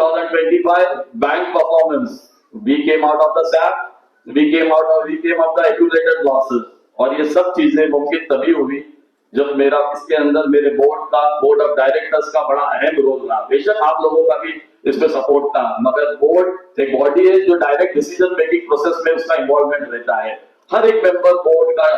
2025 bank performance, we came out of the SAP, we came of the accumulated losses. और ये सब चीजें मुमकिन तभी हुई जब मेरा इसके अंदर मेरे बोर्ड ऑफ डायरेक्टर्स का बड़ा अहम रोल रहा। बेशक आप लोगों का भी इसमें सपोर्ट था, मगर बोर्ड एक बॉडी है जो डायरेक्ट डिसीजन मेकिंग प्रोसेस में उसका इन्वॉल्वमेंट रहता है। हर एक मेंबर बोर्ड का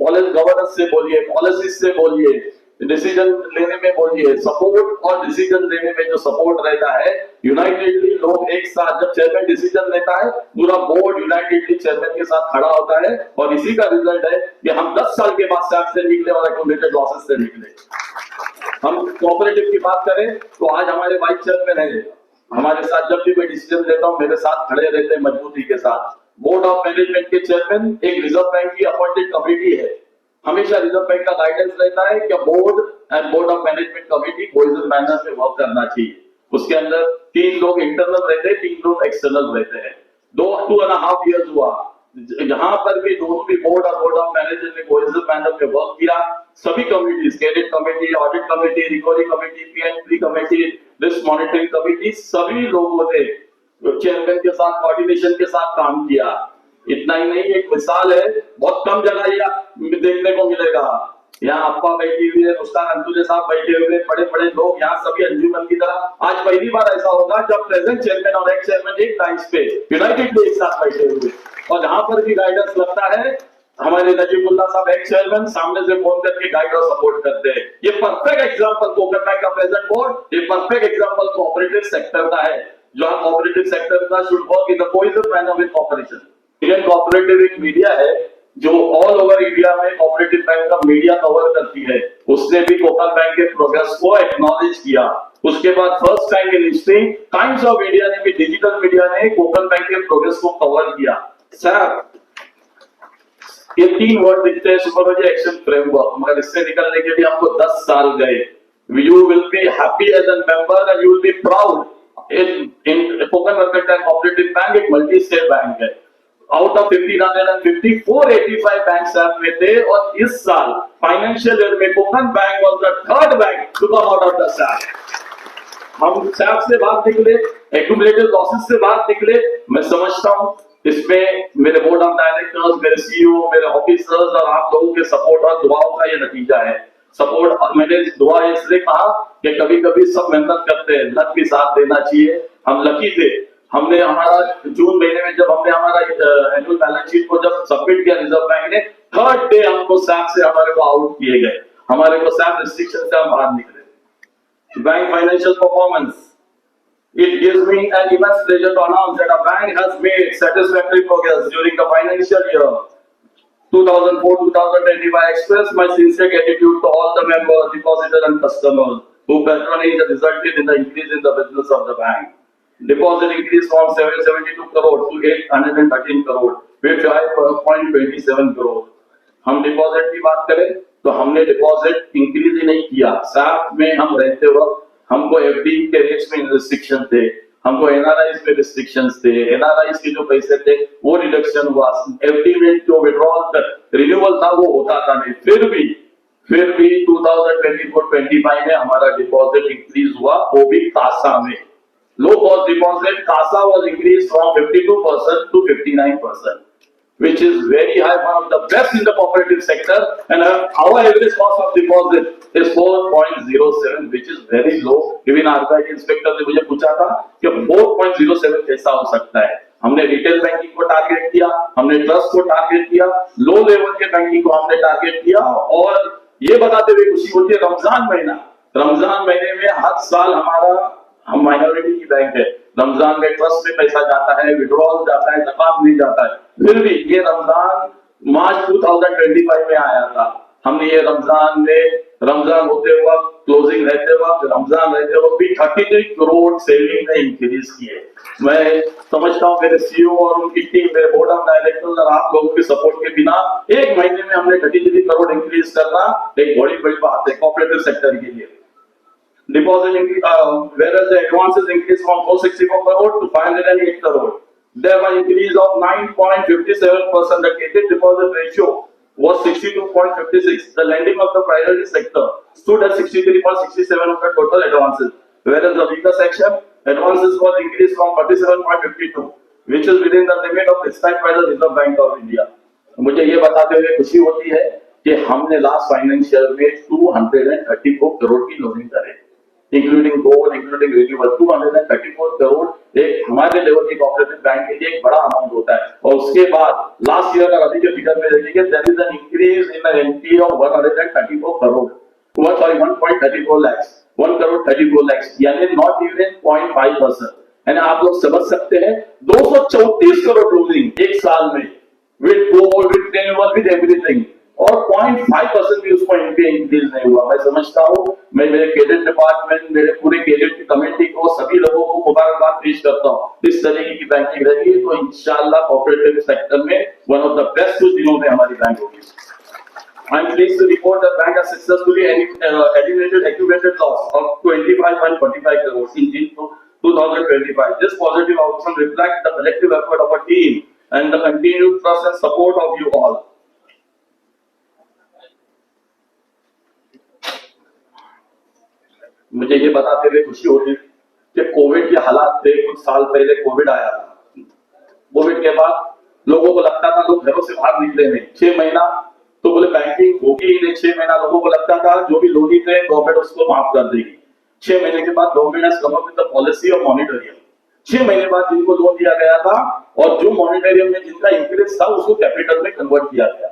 गवर्नेंस से बोलिए, पॉलिसीज से बोलिए, डिसीजन लेने में बोलिए, सपोर्ट और डिसीजन लेने में जो सपोर्ट रहता है, यूनाइटेडली लोग एक साथ जब चेयरमैन डिसीजन लेता है, पूरा बोर्ड यूनाइटेडली चेयरमैन के साथ खड़ा होता है और इसी का रिजल्ट है कि हम 10 साल के बाद SAP से निकले और एक्यूमुलेटेड लॉसेस से निकले। हम कोऑपरेटिव की बात करें तो आज हमारे वाइस चेयरमैन है, हमारे साथ जब भी मैं डिसीजन लेता हूं मेरे साथ खड़े रहते हैं मजबूती के साथ। बोर्ड ऑफ मैनेजमेंट के चेयरमैन एक रिजर्व बैंक की अपॉइंटेड कमेटी है, हमेशा रिजर्व बैंक का गाइडेंस रहता है कि board and board of management committee cohesive manner में वर्क करना चाहिए। उसके अंदर 3 लोग इंटरनल रहते हैं, 3 लोग एक्सटर्नल रहते हैं। 2.5 इयर्स हुआ जहां पर भी दोनों भी बोर्ड और बोर्ड ऑफ मैनेजमेंट ने कोहेसिव मैनर में वर्क किया। सभी committees, credit committee, audit committee, recovery committee, P committee, risk monitoring committee, सभी लोगों ने चेयरमैन के साथ कोऑर्डिनेशन के साथ काम किया। इतना ही नहीं, एक मिसाल है, बहुत कम जगह ये देखने को मिलेगा। यहाँ अप्पा बैठी हुई है, मुस्तान अंतुले साहब बैठे हुए, बड़े बड़े लोग यहाँ सभी अंजुमन की तरह। आज पहली बार ऐसा होगा जब प्रेजेंट चेयरमैन और एक्स चेयरमैन एक टाइम्स पे यूनाइटेड एक साथ बैठे हुए, और जहां पर भी गाइडेंस लगता है हमारे नजीमुल्लाह साहब एक्स चेयरमैन सामने से फोन करके गाइड और सपोर्ट करते हैं। ये परफेक्ट एग्जांपल कोकन बैंक का प्रेजेंट बोर्ड, ये परफेक्ट एग्जांपल कोऑपरेटिव सेक्टर का है, जो कोऑपरेटिव सेक्टर का should work in the cohesive manner with corporation. Indian cooperative एक मीडिया है जो ऑल ओवर इंडिया में कोऑपरेटिव बैंक का मीडिया कवर करती है। उसने भी कोकन बैंक के प्रोग्रेस को एक्नॉलेज किया। उसके बाद first time in history times of India ने भी, डिजिटल मीडिया ने कोकन बैंक के प्रोग्रेस को कवर किया। सर ये 3 वर्ड दिखते हैं, सुपरवाइजरी एक्शन फ्रेमवर्क, मगर इससे निकलने के लिए हमको 10 साल गए। You will be happy as an member and you will be proud in Konkan mercantile cooperative bank एक मल्टी स्टेट बैंक है। आउट ऑफ 1550 485 बैंक SAP में थे, और इस साल फाइनेंशियल ईयर में Konkan bank was the 3rd bank to come out of the SAP। हम SAP से बाहर निकले, एक्यूमुलेटेड लॉसेस से बाहर निकले। मैं समझता हूं इसमें मेरे बोर्ड ऑफ डायरेक्टर्स, मेरे CEO, मेरे ऑफिसर्स और आप लोगों के सपोर्ट और दुआओं का ये नतीजा है। सपोर्ट, मैंने दुआ इसलिए कहा कि कभी कभी सब मेहनत करते हैं, लक भी साथ देना चाहिए। हम लकी थे, हमने हमारा जून महीने में जब हमने हमारा एनुअल बैलेंस शीट को जब सबमिट किया रिजर्व बैंक ने, 3rd डे हमको SAP से हमारे को आउट किए गए, हमारे को SAP रिस्ट्रिक्शन से हम बाहर निकले। Bank financial performance, it gives me an immense pleasure to announce that a bank has made satisfactory progress during the financial year 2004-2025. I express my sincere gratitude to all the members, depositors and customers who patronage and resulted in the increase in the business of the bank. Deposit increased from 772 crore to 813 crore with 5.27 crore. हम deposit की बात करें तो हमने deposit increase ही नहीं किया। SAP में हम रहते वक्त हमको FD के रेट्स में रिस्ट्रिक्शन थे, हमको NRIs में रिस्ट्रिक्शंस थे, NRIs के जो पैसे थे वो रिडक्शन हुआ, FD में जो विड्रॉल रिन्यूअल था वो होता था नहीं। फिर भी 2024-25 में हमारा डिपॉजिट इंक्रीज हुआ, वो भी कासा में। Low cost deposit CASA was increased from 52% to 59%, which is very high, one of the best in the cooperative sector. And our average cost of deposit is 4.07, which is very low. Even RBI inspector ने मुझे पूछा था कि 4.07 कैसा हो सकता है। हमने रिटेल बैंकिंग को टारगेट किया, हमने ट्रस्ट को टारगेट किया, लो लेवल के बैंकिंग को हमने टारगेट किया। और ये बताते हुए खुशी होती है, रमजान महीने में हर साल हम माइनॉरिटी की बैंक है, रमजान में ट्रस्ट में पैसा जाता है, विड्रॉल जाता है, ज़कात नहीं जाता है। फिर भी ये रमजान मार्च 2025 में आया था। हमने ये रमजान होते वक्त, क्लोजिंग रहते वक्त, रमजान रहते वक्त भी 33 करोड़ सेविंग में इंक्रीज किए। मैं समझता हूँ मेरे CEO और उनकी टीम, मेरे बोर्ड ऑफ डायरेक्टर्स और आप लोगों के सपोर्ट के बिना 1 महीने में हमने 33 करोड़ इंक्रीज करना एक बड़ी बात है कोऑपरेटिव सेक्टर के लिए। Deposit whereas the advances increased from 464 crore to 508 crore. There was increase of 9.57%. The credit deposit ratio was 62.56. The lending of the priority sector stood at 63.67 of the total advances. Whereas the weaker section, advances was increased from 47.52, which is within the limit of prescribed by the Reserve Bank of India. मुझे ये बताते हुए खुशी होती है कि हमने last financial में 234 करोड़ की लोनिंग करे, including gold, including renewable. 234 crore एक हमारे लेवल की कोऑपरेटिव बैंक के लिए एक बड़ा अमाउंट होता है। और उसके बाद लास्ट ईयर अगर अभी के फिगर में देखिए, there is an increase in the NPA of 134 crore, 1.34 lakhs, 1 crore 34 lakhs, यानी नॉट इवन 0.5%। यानी आप लोग समझ सकते हैं 234 करोड़ लोनिंग एक साल में, with gold, with renewable, with everything, और 0.5% भी उसको एनपीए इंक्रीज नहीं हुआ। मैं समझता हूं, मैं मेरे क्रेडिट डिपार्टमेंट, मेरे पूरे क्रेडिट की कमेटी को, सभी लोगों को मुबारकबाद पेश करता हूं। इस तरीके की बैंकिंग रही तो इंशाल्लाह कोऑपरेटिव सेक्टर में वन ऑफ द बेस्ट कुछ दिनों में हमारी बैंक होगी। I am pleased to report that bank has successfully eliminated accumulated loss of 25.45 crores in 2025. This positive outcome reflects the collective effort of our team and the continued trust and support of you all. मुझे ये बताते हुए खुशी हो रही कि Covid के हालात थे, कुछ साल पहले कोविड आया था। कोविड के बाद लोगों को लगता था लोग घरों से बाहर निकले नहीं, 6 महीना तो बोले बैंकिंग होगी ही नहीं। 6 महीना लोगों को लगता था जो भी लोन थे गवर्नमेंट उसको माफ कर देगी। 6 महीने के बाद government has come up with the policy of moratorium. 6 महीने बाद जिनको लोन दिया गया था और जो मॉनिटरियम में जिनका इंक्रीज था उसको कैपिटल में कन्वर्ट किया गया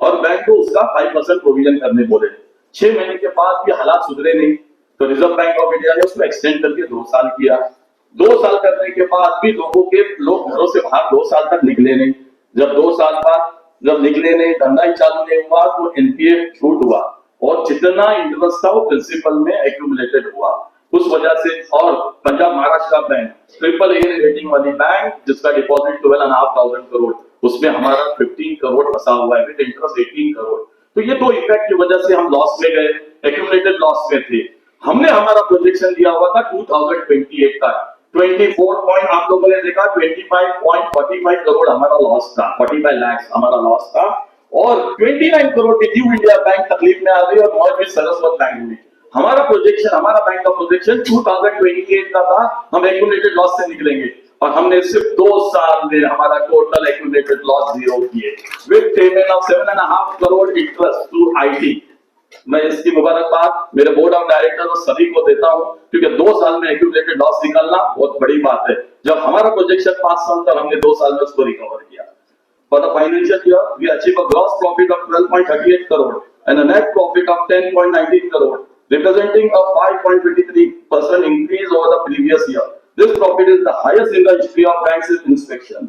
और बैंक को उसका 5% प्रोविजन करने बोले। 6 महीने के बाद भी हालात सुधरे नहीं तो रिजर्व बैंक ऑफ इंडिया ने उसको एक्सटेंड करके 2 साल किया। 2 साल करने के बाद भी लोग घरों से बाहर 2 साल तक निकले नहीं। जब 2 साल बाद जब निकले नहीं, धंधा ही चालू नहीं हुआ तो एनपीए छूट हुआ और जितना इंटरेस्ट था वो प्रिंसिपल में एक्यूमुलेटेड हुआ। उस वजह से और Punjab Maharashtra bank AAA rating वाली बैंक जिसका डिपॉजिट 12,500 करोड़, उसमें हमारा 15 करोड़ फंसा हुआ है विद इंटरेस्ट 18 करोड़। तो ये 2 इफेक्ट की वजह से हम लॉस में गए, एक्यूमुलेटेड लॉस में थे। हमने हमारा प्रोजेक्शन दिया हुआ था 2028 का 24 पॉइंट, आप लोगों ने देखा 25.45 करोड़ हमारा लॉस था, 45 लाख हमारा लॉस था और 29 करोड़ की न्यू इंडिया बैंक तकलीफ में आ गई और मौज भी सरस्वत बैंक हुई। हमारा प्रोजेक्शन, हमारा बैंक का प्रोजेक्शन 2028 का था, हम एक्यूमुलेटेड लॉस से निकलेंगे और हमने सिर्फ 2 साल में हमारा टोटल एक्यूमुलेटेड लॉस 0 किए with payment of 7.5 crore interest to IT. मैं इसकी मुबारकबाद मेरे बोर्ड ऑफ डायरेक्टर और सभी को देता हूं क्योंकि 2 साल में एक्यूमुलेटेड लॉस निकालना बहुत बड़ी बात है। जब हमारा प्रोजेक्शन 5 साल तक, हमने 2 साल में उसको रिकवर किया। For the financial year we achieve a gross profit of 12.38 crore and a net profit of 10.19 crore, representing a 5.23% increase over the previous year. This profit is the highest in the history of banks inspection.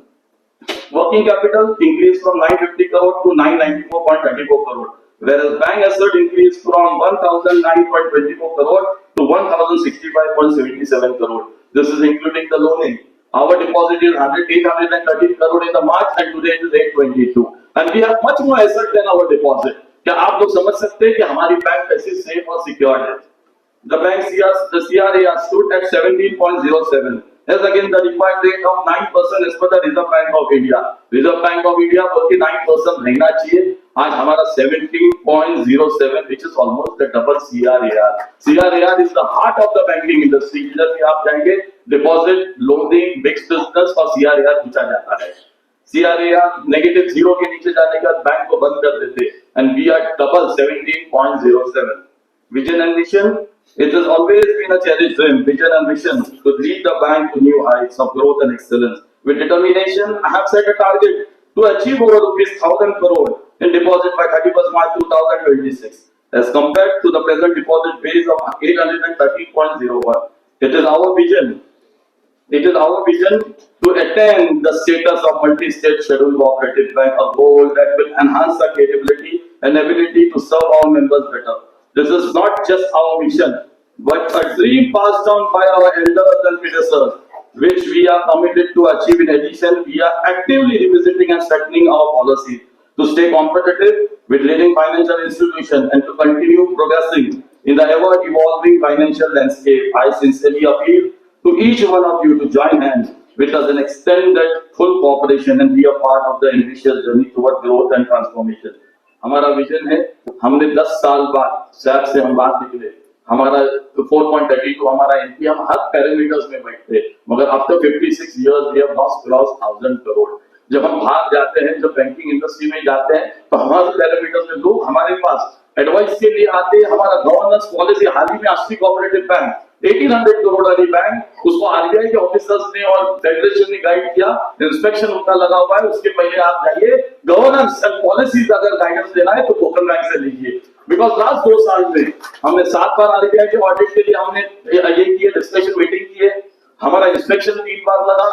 Working capital increased from 950 crore to 994.24 crore. Whereas bank asset increased from 1,009.24 crore to 1,065.77 crore. This is including the loaning. Our deposit is 813 crore in the March and today it is 822. And we have much more asset than our deposit. क्या आप लोग समझ सकते हैं कि हमारी bank कैसी safe और सिक्योर है? The bank CRAR stood at 17.07. As again the required rate of 9% as per the Reserve Bank of India. Reserve Bank of India बोलती 9% रहना चाहिए। आज हमारा 17.07, which is almost the double CRAR. CRAR is the heart of the banking industry. इधर भी आप जाएंगे deposit, loaning, mixed business और CRAR पूछा जाता है। CRAR नेगेटिव 0 के नीचे जाने के बाद बैंक को बंद कर देते and we are double 17.07. Vision and mission. It has always been a cherished dream, vision and mission to lead the bank to new heights of growth and excellence. With determination, I have set a target to achieve over ₹1,000 crore in deposit by 31st March 2026, as compared to the present deposit base of 830.01. It is our vision. It is our vision to attain the status of multi-state scheduled cooperative bank, a goal that will enhance our capability and ability to serve our members better. This is not just our mission, but a dream passed down by our elders and predecessors, which we are committed to achieve. In addition, we are actively revisiting and strengthening our policy to stay competitive with leading financial institutions and to continue progressing in the ever-evolving financial landscape. I sincerely appeal to each one of you to join hands with us and extend that full cooperation and be a part of the ambitious journey toward growth and transformation. हमारा vision है, हमने 10 साल बाद शायद से हम बात निकले हमारा 4.32 हमारा एनपीए, हम हर पैरामीटर्स में बैठते हैं, मगर after 56 years we have not cross 1000 crore. जब हम बाहर जाते हैं, जब बैंकिंग इंडस्ट्री में जाते हैं, तो हमारे पैरामीटर्स में लोग हमारे पास एडवाइस के लिए आते हैं। हमारा गवर्नेंस पॉलिसी हाल ही में आश्री कोऑपरेटिव बैंक 1800 करोड़ वाली बैंक, उसको आरबीआई के ऑफिसर्स ने और फेडरेशन ने गाइड किया, इंस्पेक्शन उनका लगा हुआ है। उसके पहले आप जाइए, गवर्नेंस एंड पॉलिसीज अगर गाइडेंस देना है तो कोकन बैंक से लीजिए। बिकॉज लास्ट 2 साल में हमने 7 बार आरबीआई के ऑडिट के लिए हमने ये किए, डिस्कशन मीटिंग की है, हमारा इंस्पेक्शन 3 बार लगा,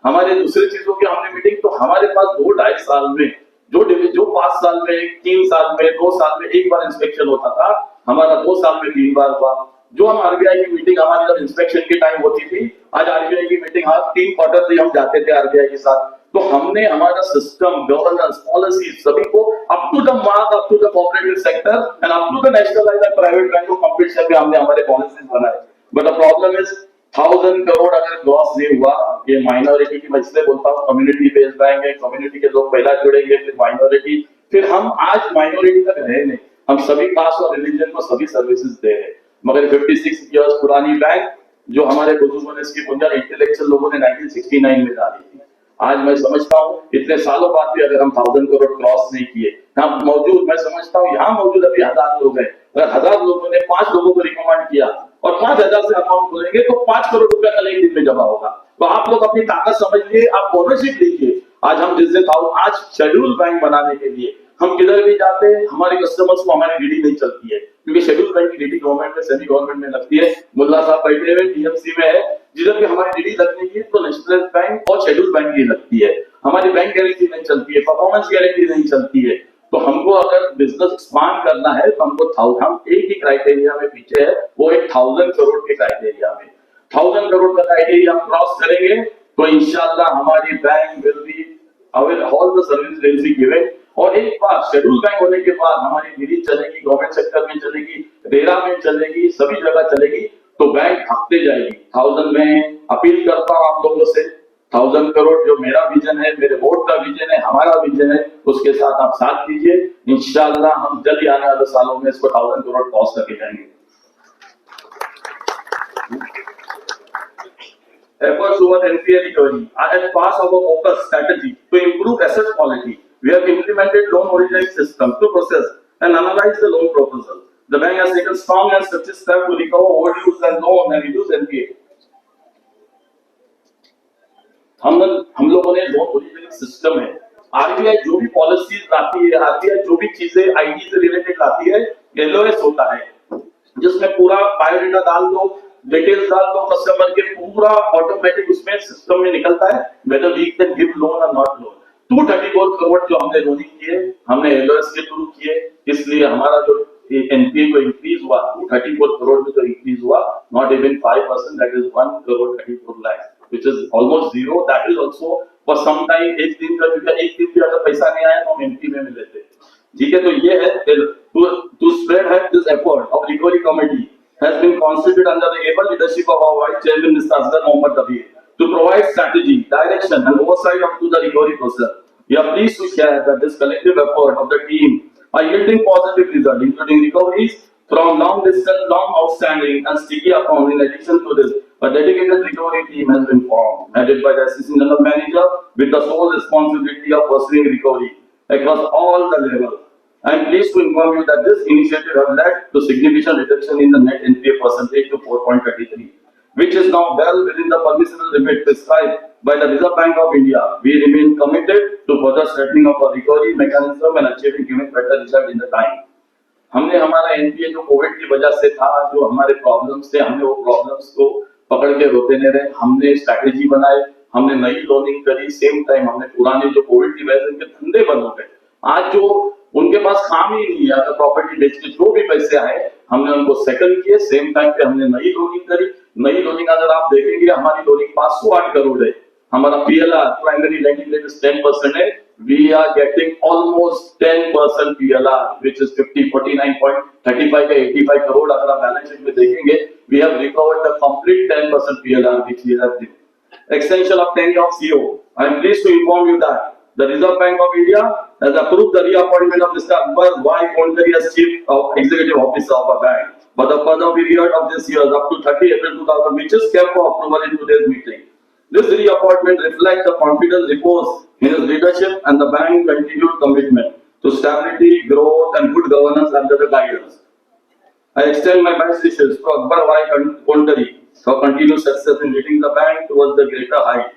हमारे दूसरी चीजों की हमने मीटिंग, तो हमारे पास 2-2.5 साल में जो 5 साल में 3 साल में 2 साल में 1 बार इंस्पेक्शन होता था, हमारा 2 साल में 3 बार हुआ। जो हम आरबीआई की मीटिंग हमारी जब इंस्पेक्शन के टाइम होती थी, आज आरबीआई की मीटिंग 3 क्वार्टर से हम जाते थे आरबीआई के साथ। तो हमने हमारा सिस्टम, गवर्नेंस, पॉलिसी सभी को up to the mark, up to the cooperative sector and up to the nationalised and private bank को कंप्लीट करके हमने हमारे पॉलिसीज बनाए। But the problem is 1000 crore अगर क्रॉस नहीं हुआ, ये माइनॉरिटी की, मैं इसलिए बोलता हूँ कम्युनिटी बेस्ड बैंक है, कम्युनिटी के लोग पहला जुड़ेंगे, फिर माइनॉरिटी, फिर हम आज माइनॉरिटी तक रहे नहीं, हम सभी कास्ट और रिलीजन को सभी सर्विसेज दे रहे हैं। मगर 56 इयर्स पुरानी बैंक जो हमारे बुजुर्गों ने इसकी बुनियाद इंटेलेक्चुअल लोगों ने 1969 में डाली थी, आज मैं समझता हूँ इतने सालों बाद भी अगर हम 1000 करोड़ क्रॉस नहीं किए, यहाँ मौजूद, मैं समझता हूँ यहाँ मौजूद अभी 1000 लोग हैं, अगर 1000 लोगों ने 5 लोगों को रिकमेंड किया और 5000 से अकाउंट खोलेंगे तो 5 करोड़ रुपया कल एक दिन में जमा होगा। तो आप लोग अपनी ताकत समझिए, आप ओनरशिप लीजिए। आज हम जिस दिन आज शेड्यूल बैंक बनाने के लिए हम किधर भी जाते हैं, हमारे कस्टमर्स को हमारी डीडी नहीं चलती है, क्योंकि शेड्यूल बैंक की डीडी गवर्नमेंट में, सेमी गवर्नमेंट में लगती है। मुल्ला साहब बैठे हुए टीएमसी में है, जिधर भी हमारी डीडी लगनी है तो नेशनल बैंक और शेड्यूल बैंक की लगती है। हमारी बैंक गारंटी नहीं चलती है, परफॉर्मेंस गारंटी नहीं चलती है। तो हमको अगर बिजनेस एक्सपांड करना है तो हमको हम एक ही क्राइटेरिया में पीछे है, वो एक 1000 करोड़ के क्राइटेरिया में। 1000 करोड़ का क्राइटेरिया हम क्रॉस करेंगे तो इंशाल्लाह हमारी bank will be all the service will be given. और एक बार शेड्यूल बैंक होने के बाद हमारी डीडी चलेगी, गवर्नमेंट सेक्टर में चलेगी, रेरा में चलेगी, सभी जगह चलेगी, तो बैंक भागते जाएगी। 1000 में अपील करता हूं आप लोगों से, 1000 करोड़ जो मेरा विजन है, मेरे बोर्ड का विजन है, हमारा विजन है, उसके साथ आप साथ दीजिए। इंशाल्लाह हम जल्दी आने वाले सालों में इसको 1000 करोड़ क्रॉस करके जाएंगे। Efforts towards NPA recovery are as part of a focused strategy to improve asset quality. We have implemented loan origination system to process and analyze the loan proposal. The bank has taken strong and structured steps to recover overdues and loan and reduce NPA. हम लोगों ने loan origination system है, RBI जो भी policies लाती है, RBI जो भी चीजें आईटी से रिलेटेड लाती है, एलओएस होता है, जिसमें पूरा बायोडेटा डाल दो, डिटेल्स डाल दो कस्टमर के, पूरा ऑटोमेटिक उसमें सिस्टम में निकलता है whether we can give loan और नॉट लोन। 234 करोड़ जो हमने लोनिंग किए, हमने एलओएस के थ्रू किए, इसलिए हमारा जो एनपीए को इंक्रीज हुआ 234 करोड़ में जो इंक्रीज हुआ, not even 5%, that is 1 crore 34 lakh, which is almost zero. That is also for some time, एक दिन का, क्योंकि एक दिन भी अगर पैसा नहीं आया तो हम एमपी में लेते, ठीक है। तो ये है to spread this effort of recovery committee has been constituted under the able leadership of our Vice Chairman Mr. Asghar Mohammad Kabir to provide strategy, direction and oversight of to the recovery process. We are pleased to share that this collective effort of the team are yielding positive results, including recoveries from long distance, long outstanding and sticky accounts. In addition to this, a dedicated recovery team has been formed, headed by the Assistant General Manager with the sole responsibility of pursuing recovery across all the levels. I am pleased to inform you that this initiative has led to significant reduction in the net NPA percentage to 4.33, which is now well within the permissible limit prescribed by the Reserve Bank of India. We remain committed to further strengthening of our recovery mechanism and achieving even better result in the time. हमने हमारा NPA जो Covid की वजह से था, जो हमारे problems थे, हमने वो प्रॉब्लम्स को पकड़ के रोते नहीं रहे, हमने स्ट्रैटेजी बनाए, हमने नई लोनिंग करी, सेम टाइम हमने पुराने जो कोविड की वजह से उनके धंधे बंद हो गए, आज जो उनके पास काम ही नहीं है, अगर प्रॉपर्टी बेच के जो भी पैसे आए हमने उनको सेटल किए, सेम टाइम पे हमने नई लोनिंग करी। नई लोनिंग अगर आप देखेंगे हमारी लोनिंग 508 करोड़ है, हमारा पीएलआर प्राइमरी लैंडिंग रेट 10% है, we are getting almost 10% PLR which is 49.35 का 85 करोड़। अगर आप बैलेंस शीट में देखेंगे we have recovered the complete 10% PLR which we have extension of tenure of CO. I am pleased to inform you that the Reserve Bank of India has approved the reappointment of Mr. Akbar Y. Kondari as Chief Executive Officer of a bank for the further period of this year up to 30 April 2000, which is kept for approval in today's meeting. This reappointment reflects the confidence reposed in his leadership and the bank's continued commitment to stability, growth, and good governance under the guidance. I extend my best wishes to Akbar Y. Kondari for continued success in leading the bank towards the greater height.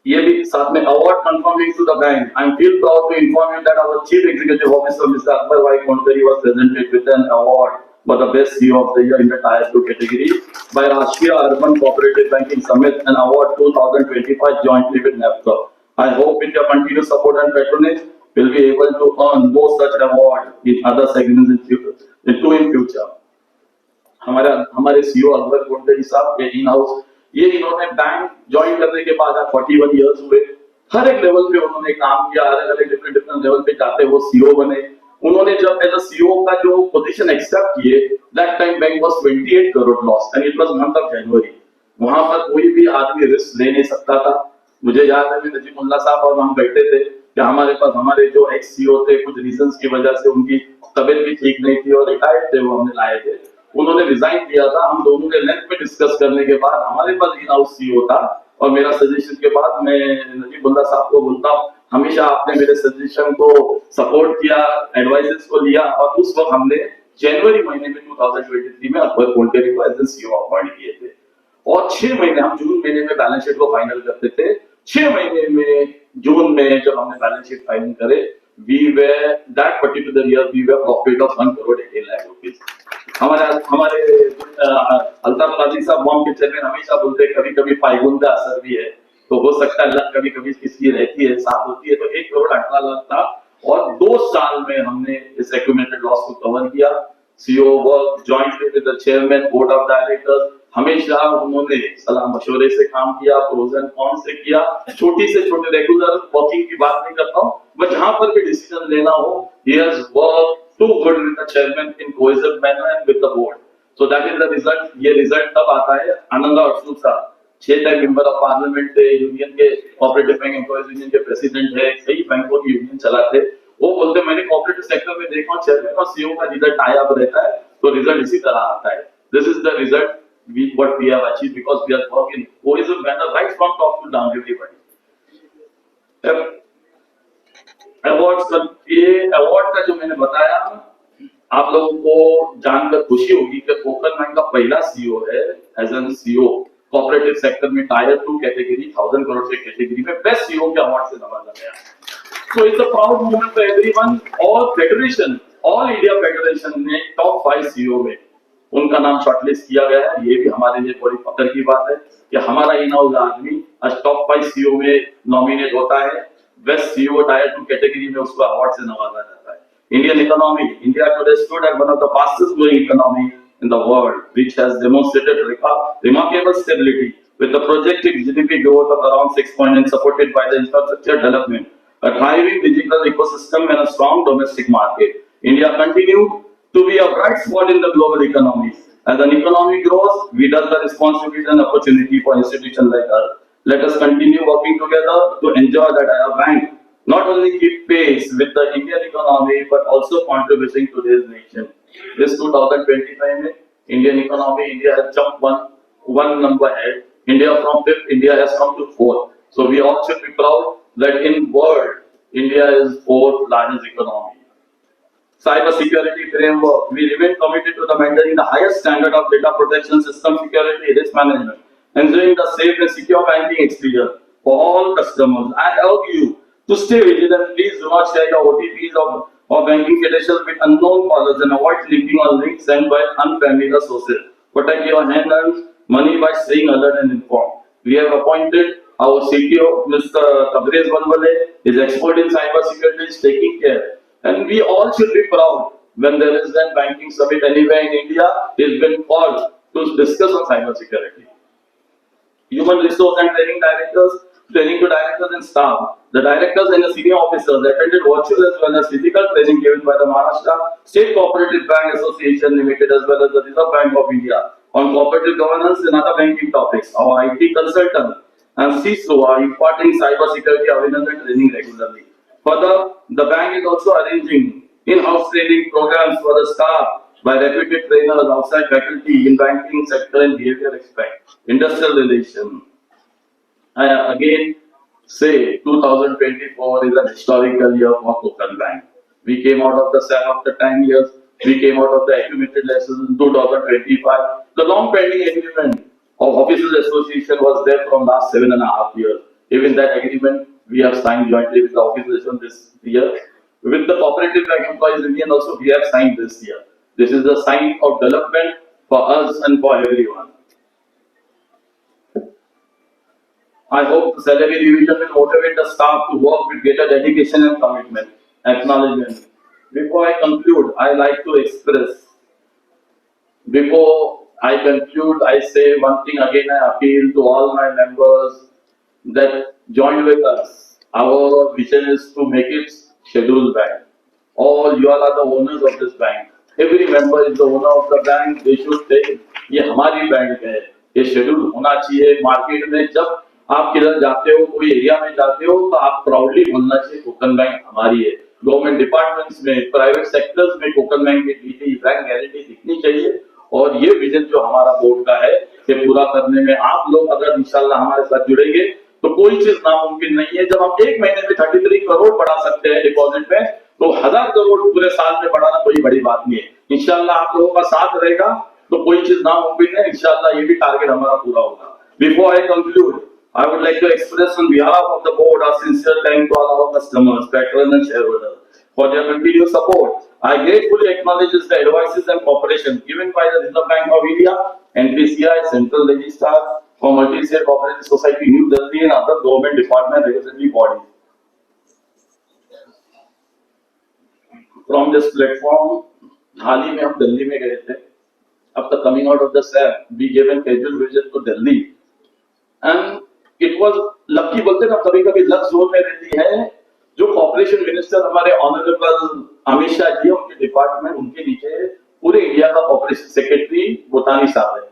ये भी साथ में award confirming to the bank. I feel proud to inform you that our Chief Executive Officer Mr. Akbar Y. Kondari was presented with an award for the best CEO of the year in the Tier 2 category by Rashtriya Urban Cooperative Banking Summit and Award 2025 jointly with NAFTA. I hope with your continued support and patronage, we'll be able to earn more such award in other segments in future. हमारे CEO Akbar कोंडरी साहब के in house ये इन्होंने bank join करने के बाद 41 years हुए, हर एक लेवल पे उन्होंने काम किया, अलग अलग डिफरेंट लेवल पे जाते वो सीईओ बने। उन्होंने जब एज अ सीईओ का जो पोजीशन एक्सेप्ट किए, that time bank was 28 crore loss and it was month of January. वहां पर कोई भी आदमी रिस्क ले नहीं सकता था। मुझे याद है नजीमुल्लाह साहब और हम बैठे थे कि हमारे पास हमारे जो एक्स सीईओ थे, कुछ रीजंस की वजह से उनकी तबीयत भी ठीक नहीं थी और रिटायर्ड थे, वो हमने लाए थे। उन्होंने रिजाइन किया था। हम दोनों ने लेंथ में डिस्कस करने के बाद हमारे पास इन हाउस सीईओ था और मेरा सजेशन के बाद मैं नजीमुल्लाह साहब को बोलता हूँ, हमेशा आपने मेरे सजेशन को सपोर्ट किया, एडवाइसेस को लिया और उस वक्त हमने जनवरी महीने में 2023 में अकबर कोंडरी को एज सीईओ अपॉइंट किए थे और 6 महीने हम जून महीने में बैलेंस शीट को फाइनल करते थे। 6 महीने में जून में जब हमने बैलेंस शीट फाइनल करे, we were that particular year we were profit of 1 crore 18 lakh rupees. हमारे अल्ताफ काजी साहब बॉम्ब के चेयरमैन हमेशा बोलते हैं कभी कभी पाइगुंदा असर भी है, तो हो सकता है लक कभी कभी किसकी रहती है, साथ होती है। तो 1 करोड़ 18 लाख था और 2 साल में हमने इस एक्यूमुलेटेड लॉस को कवर किया। CEO work jointly with the chairman, board of directors, हमेशा उन्होंने सलाह मशवरे से काम किया, प्रोज एंड कॉन्स से किया। छोटी से छोटे रेगुलर वर्किंग की बात नहीं करता हूँ, बट जहां पर भी डिसीजन लेना हो, he has worked too good with the chairman in cohesive manner and with the board. So that is the result. ये रिजल्ट तब आता है। आनंदा अशोक साहब 6 टाइम मेंबर ऑफ पार्लियामेंट थे, यूनियन के कोऑपरेटिव बैंक एम्प्लॉयज यूनियन के प्रेसिडेंट है, कई बैंकों की यूनियन चलाते। वो बोलते मैंने कोऑपरेटिव सेक्टर में देखा चेयरमैन और सीईओ का रिजल्ट टाई अप रहता है तो रिजल्ट इसी तरह आता है। This is the result what we have achieved because we are working in cohesive manner right from top to down everybody. Awards का ये अवार्ड का जो मैंने बताया, आप लोगों को जानकर खुशी होगी कि फोकल बैंक का पहला सीईओ है as an CEO cooperative sector में टायर 2 कैटेगरी 1000 करोड़ से कैटेगरी में बेस्ट सीईओ के अवार्ड से नवाजा गया। So it's a proud moment for everyone. All federation, all India federation ने टॉप 5 सीईओ में उनका नाम शॉर्टलिस्ट किया गया है। ये भी हमारे लिए बड़ी फख्र की बात है कि हमारा इन हाउस आदमी आज टॉप 5 सीईओ में नॉमिनेट होता है। बेस्ट सीईओ टायर 2 कैटेगरी में उसको अवार्ड से नवाजा जाता है। Indian economy, India today stood at one of the fastest growing economy in the world which has demonstrated remarkable stability with the projected GDP growth of around 6% supported by the infrastructure development, a thriving digital ecosystem and a strong domestic market. India continued to be a bright spot in the global economy. As an economy grows, we have the responsibility and opportunity for institutions like us. Let us continue working together to ensure that our bank not only keep pace with the Indian economy but also contributing to this nation. This 2025 में Indian economy, India has jumped one number ahead. India from 5th, India has come to 4th. So we all should be proud that in world, India is 4th largest economy. Cyber security framework, we remain committed to the maintaining the highest standard of data protection, system security, risk management, ensuring the safe and secure banking experience for all customers. I urge you to stay vigilant. Please do not share your OTPs or banking credentials with unknown callers and avoid clicking on links sent by unfamiliar sources. Protect your hand-earned money by staying alert and informed. We have appointed our CTO, Mr. Tabriz Balwale, is expert in cyber security, is taking care. And we all should be proud when there is a banking summit anywhere in India, he has been called to discuss on cyber security. Human resource and training directors, training to directors and staff. The directors and the senior officers attended virtual as well as physical training given by the Maharashtra State Cooperative Bank Association Limited as well as the Reserve Bank of India on cooperative governance and other banking topics. Our IT consultant, and CISO are imparting cybersecurity awareness and training regularly. Further, the bank is also arranging in-house training programs for the staff by reputed trainers, outside faculty in banking sector and behavior aspect, industrial relation. I again say 2024 is an historical year for Kotak Bank. We came out of the SAP after 10 years. We came out of the accumulated losses in 2025. The long pending agreement of Officers Association was there from last 7.5 years. Even that agreement we have signed jointly with the Officers Association this year. With the Cooperative Bank Employees Union also we have signed this year. This is a sign of development for us and for everyone. I hope the salary revision will motivate the staff to work with greater dedication and commitment. Acknowledgement. Before I conclude, I like to express. Before I conclude, I say one thing again. I appeal to all my members that join with us. Our vision is to make it scheduled bank. All you all are the owners of this bank. Every member is the owner of the bank. They should say, ये हमारी bank है. ये schedule होना चाहिए. Market में जब आप किधर जाते हो, कोई एरिया में जाते हो, तो आप प्राउडली बोलना चाहिए कोकन बैंक हमारी है. गवर्नमेंट डिपार्टमेंट्स में, प्राइवेट सेक्टर्स में कोकन बैंक की डीटी बैंक गारंटी दिखनी चाहिए. और ये विजन जो हमारा बोर्ड का है, ये पूरा करने में आप लोग अगर इंशाल्लाह हमारे साथ जुड़ेंगे तो कोई चीज नामुमकिन नहीं है. जब हम एक महीने में 33 करोड़ बढ़ा सकते हैं डिपॉजिट में, तो 1000 करोड़ पूरे साल में बढ़ाना कोई बड़ी बात नहीं है. इंशाल्लाह आप लोगों का साथ रहेगा तो कोई चीज नामुमकिन है. इंशाल्लाह ये भी टारगेट हमारा पूरा होगा. Before I conclude, I would like to express on behalf of the board our sincere thanks to all our customers, patrons and shareholders for their continued support. I gratefully acknowledge the advices and cooperation given by the Reserve Bank of India, NPCI, Central Registrar for Multi-State Cooperative Society, New Delhi and other government department regulatory bodies. From this platform, हाल ही में हम दिल्ली में गए थे. After coming out of the SAP, we gave a casual visit to Delhi. And it was lucky, बोलते ना कभी कभी luck जोर में रहती है. जो कॉर्पोरेशन मिनिस्टर हमारे ऑनरेबल अमित शाह जी, उनके डिपार्टमेंट, उनके नीचे पूरे इंडिया का कॉर्पोरेशन सेक्रेटरी बोतानी साहब है.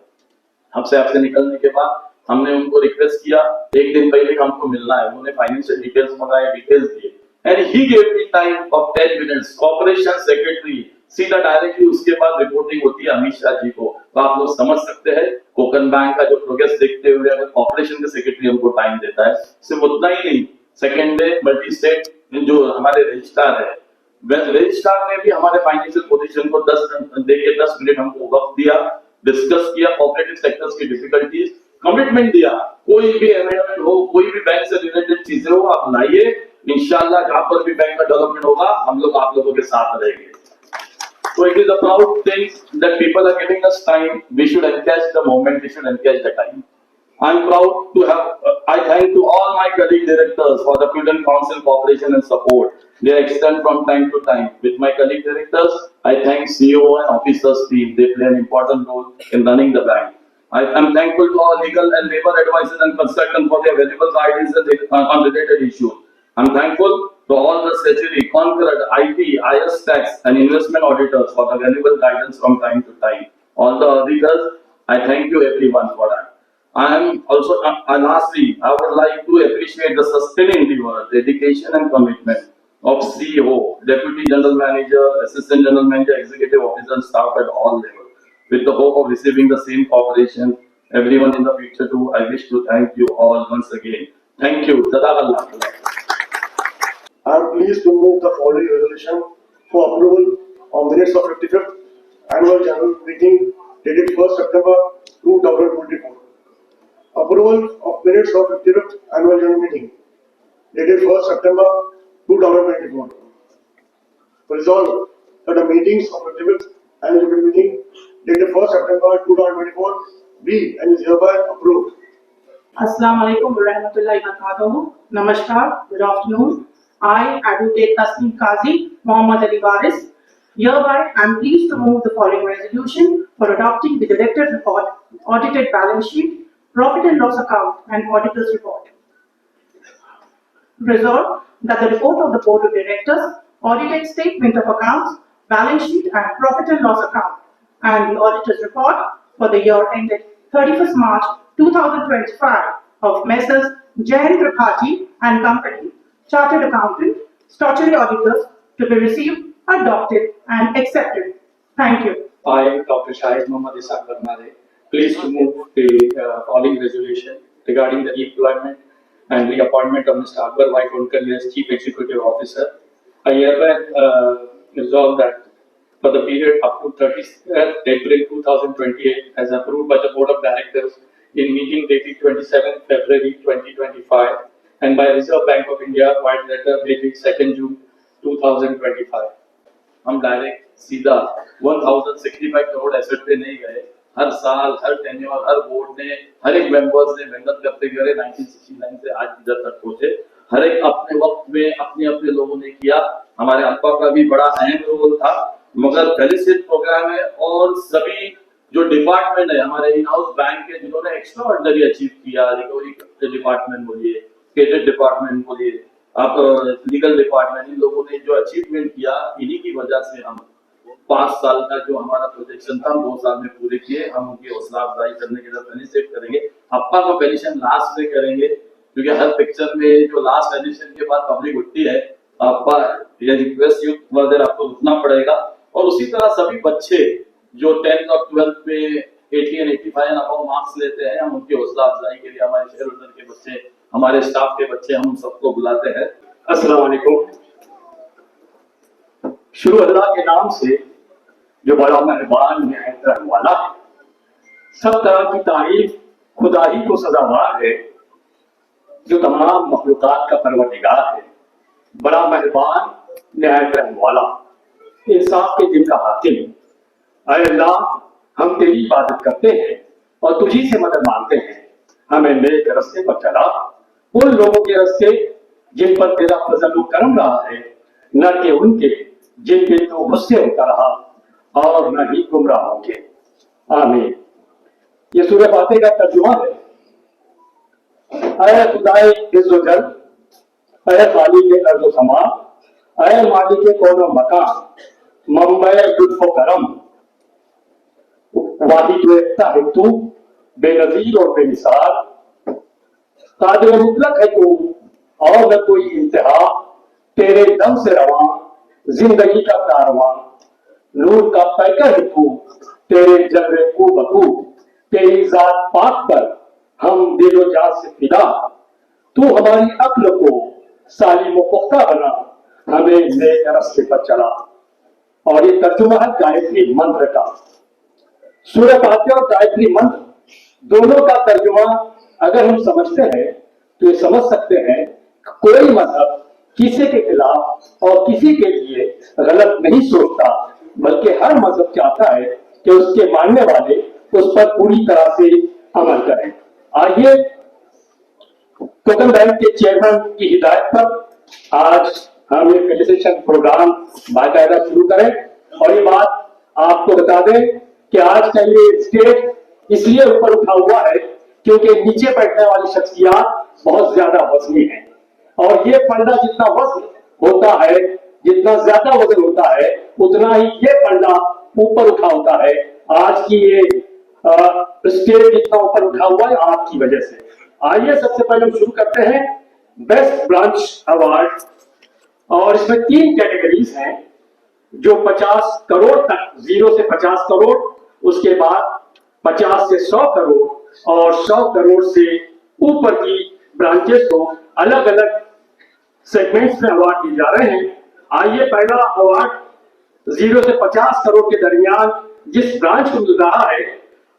हमसे आपसे निकलने के बाद हमने उनको रिक्वेस्ट किया, एक दिन पहले हमको मिलना है. उन्होंने फाइनेंशियल डिटेल्स मंगाए, डिटेल्स दिए. And he gave me time of 10 minutes. Corporation secretary सीधा डायरेक्टली उसके बाद रिपोर्टिंग होती है अमित शाह जी को. तो आप लोग समझ सकते हैं कोकन बैंक का जो प्रोग्रेस देखते हुए अगर ऑपरेशन के सेक्रेटरी हमको टाइम देता है. सिर्फ उतना ही नहीं, सेकेंड डे मल्टी स्टेट जो हमारे रजिस्ट्रार है, रजिस्ट्रार ने भी हमारे फाइनेंशियल पोजीशन को 10 मिनट हमको वक्त दिया, डिस्कस किया कोऑपरेटिव सेक्टर्स की डिफिकल्टीज, कमिटमेंट दिया. कोई भी अमेंडमेंट हो, कोई भी बैंक से रिलेटेड चीजें हो, आप लाइए. इंशाल्लाह जहां पर भी बैंक का डेवलपमेंट होगा हम लोग आप लोगों के साथ रहेंगे. So it is a proud thing that people are giving us time. We should encash the moment. We should encash the time. I'm proud to have. I thank to all my colleague directors for the prudent counsel, cooperation, and support they extend from time to time. With my colleague directors, I thank CEO and officers team. They play an important role in running the bank. I am thankful to all legal and labor advisors and consultants for their valuable guidance on related issues. I'm thankful to all the statutory, concurrent, IT, IS tax and investment auditors for the valuable guidance from time to time. All the auditors, I thank you everyone for that. I am also, lastly, I would like to appreciate the sustained endeavor, dedication and commitment of CEO, Deputy General Manager, Assistant General Manager, Executive Officer and staff at all levels. With the hope of receiving the same cooperation, everyone in the future too, I wish to thank you all once again. Thank you. Jazakallah. I am pleased to move the following resolution for approval of minutes of 55th Annual General Meeting dated 1st September 2024. Approval of minutes of 55th Annual General Meeting dated 1st September 2024. Resolved that the meetings of 55th Annual General Meeting dated 1st September 2024 be and is hereby approved. Assalamu alaikum wa rahmatullahi wa barakatuh. Namaskar, good afternoon. I, Advocate Tasneem Qazi, Muhammad Ali Waris, hereby am pleased to move the following resolution for adopting the Director's Report, Audited Balance Sheet, Profit and Loss Account, and Auditor's Report. Resolved that the report of the Board of Directors, Audited Statement of Accounts, Balance Sheet, and Profit and Loss Account, and the Auditor's Report for the year ended 31st March 2025 of Messrs. Jain Tripathi and Company, Chartered Accountant, Statutory Auditors, to be received, adopted, and accepted. Thank you. I, Dr. Shahid Mohammad Ishaq Barmare, pleased to move the following resolution regarding the employment and reappointment of Mr. Akbar Y. Kolkar as Chief Executive Officer. I hereby resolve that for the period up to 30th April 2028, as approved by the Board of Directors in meeting dated 27 February 2025, and by Reserve Bank of India, white letter dated 2nd June 2025. हम direct सीधा 1065 crore asset पे नहीं गए। हर साल, हर tenure, हर board ने, हर एक members ने मेहनत करते गए 1969 से आज इधर तक पहुंचे। हर एक अपने वक्त में अपने अपने लोगों ने किया। हमारे अल्पा का भी बड़ा अहम रोल था, मगर फेलिसिट प्रोग्राम है और सभी जो डिपार्टमेंट है हमारे इन हाउस बैंक के, जिन्होंने एक्स्ट्रा ऑर्डिनरी अचीव किया, रिकवरी डिपार्टमेंट बोलिए, क्रेडिट डिपार्टमेंट बोलिए, आप लीगल डिपार्टमेंट, इन लोगों ने जो अचीवमेंट किया, इन्हीं की वजह से हम 5 साल का जो हमारा प्रोजेक्शन था 2 साल में पूरे किए। हम उनकी हौसला अफजाई करने के लिए फेलिसिट करेंगे। अप्पा का फेलिसिट लास्ट में करेंगे, क्योंकि हर पिक्चर में जो लास्ट फेलिसिट के बाद पब्लिक उठती है, अप्पा ये रिक्वेस्ट यू फर्दर आपको उठना पड़ेगा। और उसी तरह सभी बच्चे जो 10th और 12th में 80 और 85 एंड अबव मार्क्स लेते हैं, हम उनकी हौसला अफजाई के लिए हमारे शेयर होल्डर के बच्चे, हमारे स्टाफ के बच्चे, हम सबको बुलाते हैं। अस्सलाम वालेकुम। शुरू अल्लाह के नाम से जो बड़ा मेहरबान निहायत रहम वाला है। सब तरह की तारीफ खुदा ही को सजावार है, जो तमाम मखलूकात का परवरदिगार है, बड़ा मेहरबान निहायत रहम वाला, इंसाफ के दिन का हाकिम। ऐ अल्लाह, हम तेरी इबादत करते हैं और तुझी से मदद मांगते हैं। हमें नेक रास्ते पर चला, उन लोगों के रास्ते जिन पर तेरा फजल और करम रहा है, न कि उनके जिन पे तो गुस्से होता रहा, और न ही गुमराहों के। आमीन। ये सूरह फातिहा का तर्जुमा है। ऐ खुदाए इज़्ज़त, ऐ खालिक अर्ज़ व समा, ऐ मालिक कौनो मकान, मंबए लुत्फ़ व करम, वाहिद व एकता है तू, बेनज़ीर और बेमिसाल, कादिर मुतलक है तू और न कोई इंतहा, तेरे दम से रवां जिंदगी का कारवां, नूर का पैकर है तू, तेरे जलवे को बकू, तेरी जात पाक पर हम दिलो जान से फिदा, तू हमारी अक्ल को सालिम व पुख्ता बना, हमें नेक रास्ते पर चला। और ये तर्जुमा है गायत्री मंत्र का। सूरह फातिहा और गायत्री मंत्र दोनों का तर्जुमा अगर हम समझते हैं तो ये समझ सकते हैं कोई मजहब किसी के खिलाफ और किसी के लिए गलत नहीं सोचता, बल्कि हर मजहब चाहता है कि उसके मानने वाले उस पर पूरी तरह से अमल करें। आइए टोकन बैंक के चेयरमैन की हिदायत पर आज हम ये फेलिसिटेशन प्रोग्राम बाकायदा शुरू करें। और ये बात आपको बता दें कि आज का ये स्टेज इसलिए ऊपर उठा हुआ है क्योंकि नीचे बैठने वाली शख्सियात बहुत ज्यादा वजनी है, और ये पंडा जितना वजन होता है, जितना ज्यादा वजन होता है, उतना ही ये पंडा ऊपर उठा होता है। आज की ये स्टेज जितना ऊपर उठा हुआ है आपकी वजह से। आइए सबसे पहले हम शुरू करते हैं बेस्ट ब्रांच अवार्ड, और इसमें 3 कैटेगरीज हैं जो 50 करोड़ तक, 0 से 50 करोड़, उसके बाद 50 से 100 करोड़ और 100 करोड़ से ऊपर की ब्रांचेस को अलग अलग सेगमेंट्स में अवार्ड दिए जा रहे हैं। आइए पहला अवार्ड 0 से 50 करोड़ के दरमियान जिस ब्रांच को मिल रहा है,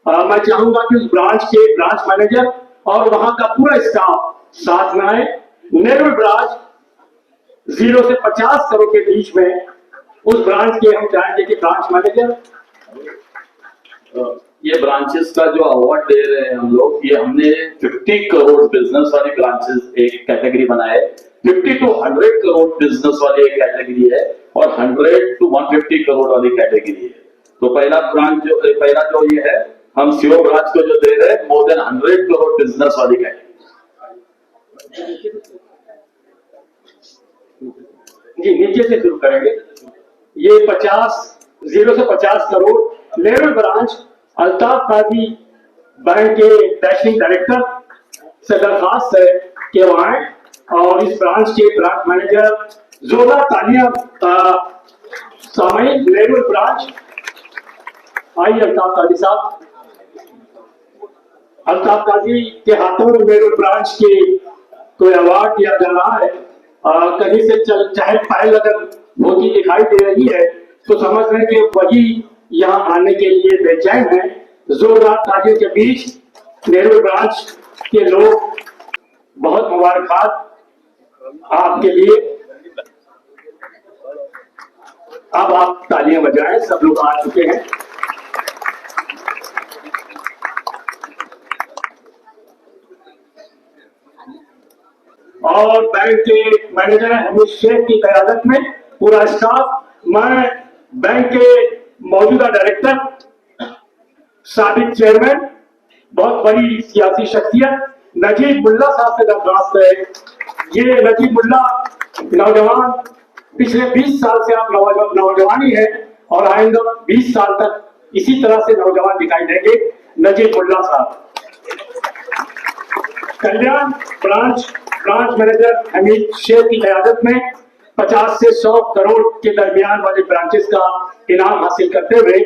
मैं चाहूंगा कि उस ब्रांच के ब्रांच मैनेजर और वहां का पूरा स्टाफ साथ में आए। नेहरू ब्रांच 0 से 50 करोड़ के बीच में उस ब्रांच के हम चाहेंगे कि ब्रांच मैनेजर। ये ब्रांचेस का जो अवार्ड दे रहे हैं हम लोग, ये हमने 50 करोड़ बिजनेस वाली ब्रांचेस एक कैटेगरी बनाए, 50 to 100 करोड़ बिजनेस वाली एक कैटेगरी है, और 100 to 150 करोड़ वाली कैटेगरी है। तो पहला जो ये है, हम सीओ ब्रांच को जो दे रहे हैं मोर देन 100 करोड़ बिजनेस वाली कैटेगरी। जी नीचे से शुरू करेंगे। ये 0 से 50 करोड़ नेहरू ब्रांच, अल्ताफ काजी बैंक के डैशिंग डायरेक्टर, से दरखास्त है कि वो आए और इस ब्रांच के ब्रांच मैनेजर जोरदार तालियां सामयिक लेवल ब्रांच। आइए अल्ताफ काजी साहब। अल्ताफ काजी के हाथों में लेवल ब्रांच के कोई अवार्ड दिया जा रहा है। कहीं से चहल पहल अगर होती दिखाई दे रही है तो समझ रहे कि वही यहाँ आने के लिए बेचैन है। जोरदार तालियों के बीच नेहरू ब्रांच के लोग बहुत मुबारकबाद आपके लिए। अब आप तालियां बजाएं, सब लोग आ चुके हैं। और बैंक के मैनेजर हमीद शेख की क़यादत में पूरा स्टाफ, मैं बैंक के मौजूदा डायरेक्टर, साबिक चेयरमैन, बहुत बड़ी सियासी शख्सियत नजीब मुल्ला साहब से दरख्वास्त है। ये नजीब मुल्ला नौजवान, पिछले 20 साल से आप नौजवानी है और आइंदा 20 साल तक इसी तरह से नौजवान दिखाई देंगे। नजीब मुल्ला साहब। कल्याण ब्रांच मैनेजर हमीद शेख की क़यादत में 50 से 100 करोड़ के दरमियान वाले ब्रांचेस का इनाम हासिल करते हुए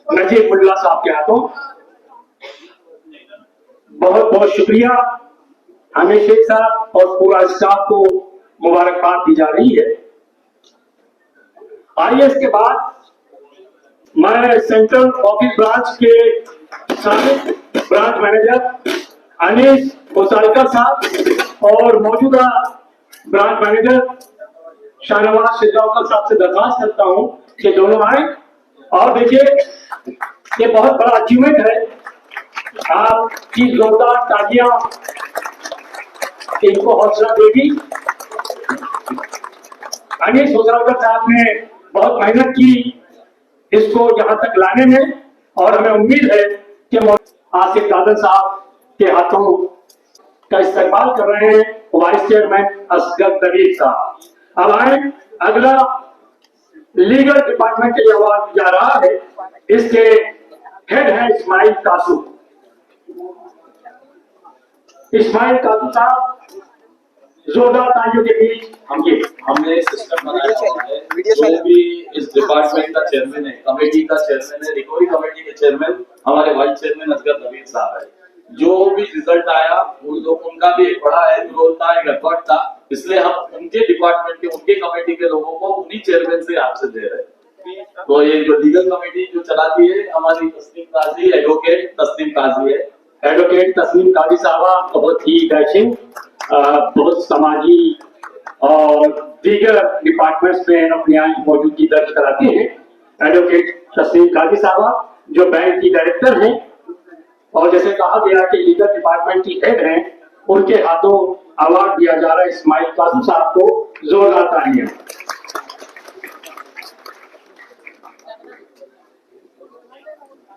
नजीब मुल्ला साहब के हाथों बहुत बहुत शुक्रिया। हमीद शेख साहब और पूरा स्टाफ को मुबारकबाद दी जा रही है। आइए इसके बाद मैं सेंट्रल ऑफिस ब्रांच के साबिक ब्रांच मैनेजर अनीस मुसालकर साहब और मौजूदा ब्रांच मैनेजर शाहनवाज शिरगांवकर साहब से दरख्वास्त करता हूं कि दोनों आए। और देखिए, ये बहुत बड़ा अचीवमेंट है। आपकी जोरदार तालियां इनको हौसला देगी। अनीस मुसालकर साहब ने बहुत मेहनत की इसको यहाँ तक लाने में और हमें उम्मीद है कि आसिफ दादन साहब के हाथों का इस्तेमाल कर रहे हैं वाइस चेयरमैन असगर दबीर साहब। अब आए, अगला लीगल डिपार्टमेंट के लिए अवार्ड जा रहा है। इसके हेड है इस्माइल कासू। इस्माइल कासू साहब जोरदार तालियों के बीच। हमने सिस्टम बनाया हुआ है, जो भी इस डिपार्टमेंट का चेयरमैन है, कमेटी का चेयरमैन है, रिकवरी कमेटी के चेयरमैन हमारे वाइस चेयरमैन असगर दबीर साहब है। जो भी रिजल्ट आया उनका भी एक बड़ा रोल था, एक एफर्ट था, इसलिए हम उनके डिपार्टमेंट के, उनके कमेटी के लोगों को उन्हीं चेयरमैन से आपसे दे रहे हैं। तो ये जो लीगल कमेटी जो चलाती है हमारी तस्नीम काजी, एडवोकेट तस्नीम काजी है। एडवोकेट तस्नीम काजी साहबा बहुत ही डैशिंग, बहुत समाजी और दीगर डिपार्टमेंट्स में अपनी मौजूदगी दर्ज कराती हैं। एडवोकेट तस्नीम काजी साहबा जो बैंक की डायरेक्टर हैं और जैसे कहा गया कि लीगल डिपार्टमेंट की हेड हैं, उनके हाथों अवार्ड दिया जा रहा है इस्माइल कासू साहब को। जोरदार तालियां।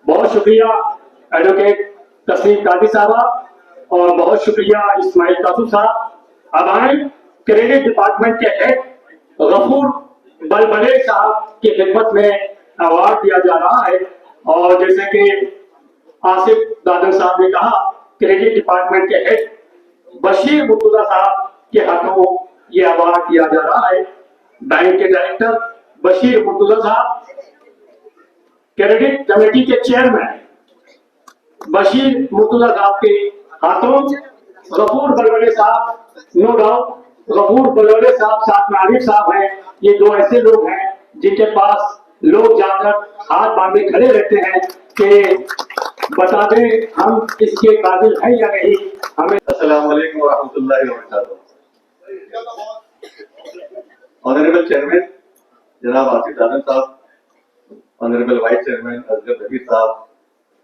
बहुत शुक्रिया एडवोकेट तस्नीम काजी साहबा और बहुत शुक्रिया इस्माइल कासू साहब। अब आए, क्रेडिट डिपार्टमेंट के हेड गफूर बलबले साहब की खिदमत में अवार्ड दिया जा रहा है। और जैसे कि आसिफ दादन साहब ने कहा, क्रेडिट डिपार्टमेंट के हेड बशीर मुर्तजा साहब के हाथों ये अवार्ड दिया जा रहा है। बैंक के डायरेक्टर बशीर मुर्तजा साहब, क्रेडिट कमेटी के चेयरमैन बशीर मुर्तजा साहब के हाथों गफूर बलबले साहब, नो डाउट गफूर बलबले साहब साथ में आरिफ साहब हैं। ये दो ऐसे लोग हैं जिनके पास लोग जाकर हाथ बांधे खड़े रहते हैं कि बता दें हम इसके काबिल हैं या नहीं। हमें अस्सलाम वालेकुम व रहमतुल्लाहि व बरकातहू। ऑनरेबल चेयरमैन जनाब आसिफ दादन साहब, ऑनरेबल वाइस चेयरमैन असगर दबीर साहब,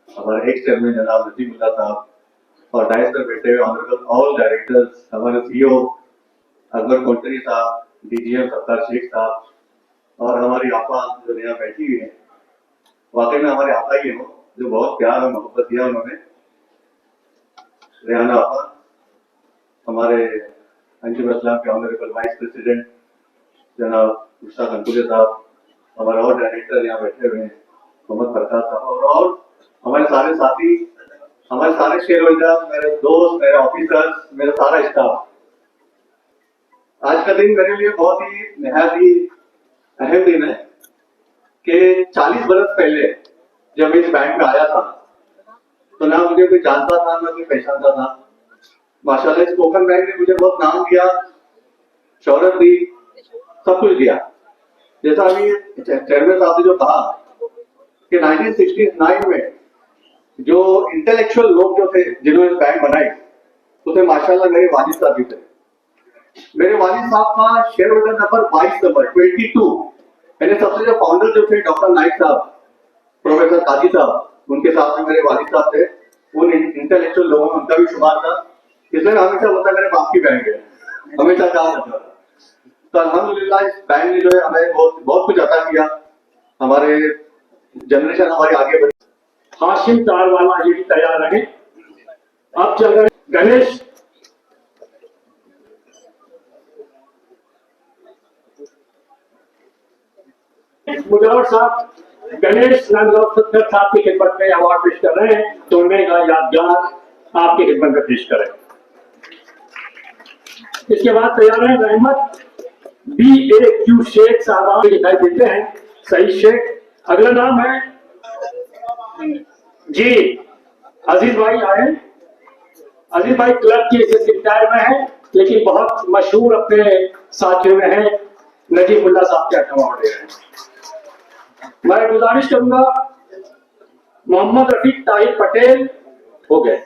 हमारे एक्स चेयरमैन जनाब नजीब मुल्ला साहब और डायस पर बैठे हुए ऑनरेबल ऑल डायरेक्टर्स, हमारे सीईओ अकबर कोटरी साहब, डीजीएम सत्तार शेख साहब और हमारी आपा जो यहाँ बैठी हुई है। वाकई में हमारे आपा ही हो जो बहुत प्यार और मोहब्बत दिया उन्होंने। रेहाना आपा, हमारे अंजुम इस्लाम के ऑनरेबल वाइस प्रेसिडेंट जनाब मुश्ताक अंकुले साहब, हमारे और डायरेक्टर यहाँ बैठे हुए हैं मोहम्मद फरकात साहब और हमारे सारे साथी हमारे सारे शेयर होल्डर्स, मेरे दोस्त, मेरे ऑफिसर्स, मेरा सारा स्टाफ, आज का दिन मेरे लिए बहुत ही निहायत ही अहम दिन है कि 40 बरस पहले जब इस बैंक में आया था तो ना मुझे कोई जानता था ना कोई पहचानता था। माशाल्लाह इस कोकन बैंक ने मुझे बहुत नाम दिया, शोहरत दी, सब कुछ दिया। जैसा अभी चेयरमैन साहब ने जो कहा कि 1969 में जो इंटेलेक्चुअल लोग जो थे जिन्होंने बैंक बनाई उसमें माशाल्लाह मेरे वालिद साहब भी थे। मेरे वालिद साहब का शेयर होल्डर नंबर 22 नंबर 22, यानी सबसे जो फाउंडर जो थे डॉक्टर नाइक साहब, प्रोफेसर काजी साहब, उनके साथ में मेरे वालिद साहब थे। उन इंटेलेक्चुअल लोगों में उनका भी शुमार था, इसलिए हमेशा बोलता मेरे बाप की बैंक है, हमेशा कहा जाता था। तो अल्हम्दुलिल्लाह इस बैंक ने जो है हमें बहुत कुछ अता किया, हमारे जनरेशन हमारी आगे बढ़ी। हाशिम तार वाला ये भी तैयार रहे। अब चल रहे गणेश। मुजफ्फर साहब गणेश नंदगौर साहब की खिदमत में अवार्ड पेश कर रहे हैं, तो उन्हें का यादगार आपकी खिदमत में पेश करें। इसके बाद तैयार है रहमत BAQ शेख साहब दिखाई देते हैं, सही शेख। अगला नाम है जी अजीज भाई आए। अजीज भाई क्लब की सेक्रेटरी में है, लेकिन बहुत मशहूर अपने साथियों में है, नजीबुल्लाह साहब के अवार्ड हैं। मैं गुजारिश करूंगा मोहम्मद रफीक ताहिर पटेल हो गए,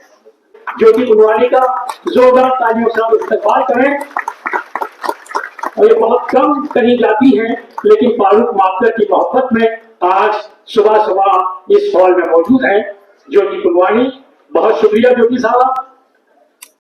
जो कि कुनवानी का जोरदार तालियों से इस्तेमाल करें। और ये बहुत कम कही जाती है, लेकिन फारूक मास्टर की मोहब्बत में आज सुबह सुबह इस हॉल में मौजूद है ज्योति कुनवानी। बहुत शुक्रिया ज्योति साहब।